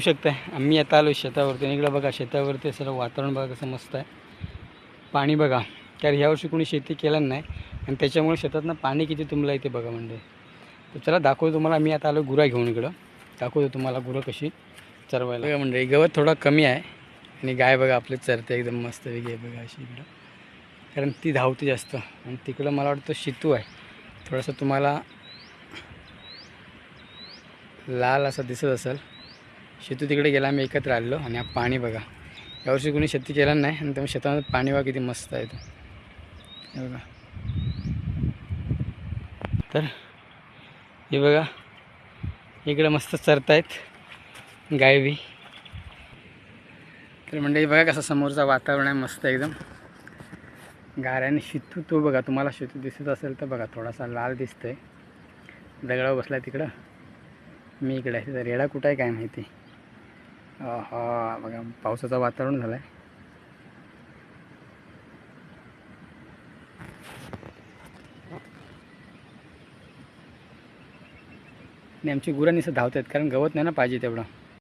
शकताय आम्ही आता आलो शेतावरती आणि इकडं बघा शेतावरती सर्व वातावरण बघा कसं मस्त आहे. पाणी बघा, कारण ह्यावर्षी कोणी शेती केलं नाही आणि त्याच्यामुळे शेतातनं पाणी किती तुंबलं इथे बघा म्हणजे. तर चला दाखवतो तुम्हाला. मी आता आलो गुरा घेऊन इकडं, दाखवतो तुम्हाला गुरं कशी चरवायला. बघा म्हणजे गवत थोडा कमी आहे आणि गाय बघा आपले चरते एकदम मस्त वेगळी आहे बघा अशी इकडं, कारण ती धावते जास्त. आणि तिकडं मला वाटतं शितू आहे थोडंसं, तुम्हाला लाल असं दिसत असेल. शेतू तिकडे गेला, आम्ही एकत्र आलेलो. आणि हा पाणी बघा, यावर्षी कोणी शेती केला नाही आणि त्यामुळे शेतामध्ये पाणी बघा किती मस्त आहे हे बघा. तर हे बघा इकडं मस्त चरतायत गाय बी. तर म्हणजे बघा कसं समोरचं वातावरण आहे मस्त एकदम गार. आणि शितू तो बघा, तुम्हाला शितू दिसत असेल तर बघा थोडासा लाल दिसतोय, दगडावर बसला तिकडं. मी इकडे आहे, तर रेडा कुठं आहे काय माहिती. हा बघा पावसाचं वातावरण झालं आहे. आणि आमची गुरं नुसतं धावतात कारण गवत नाही ना पाहिजे तेवढं.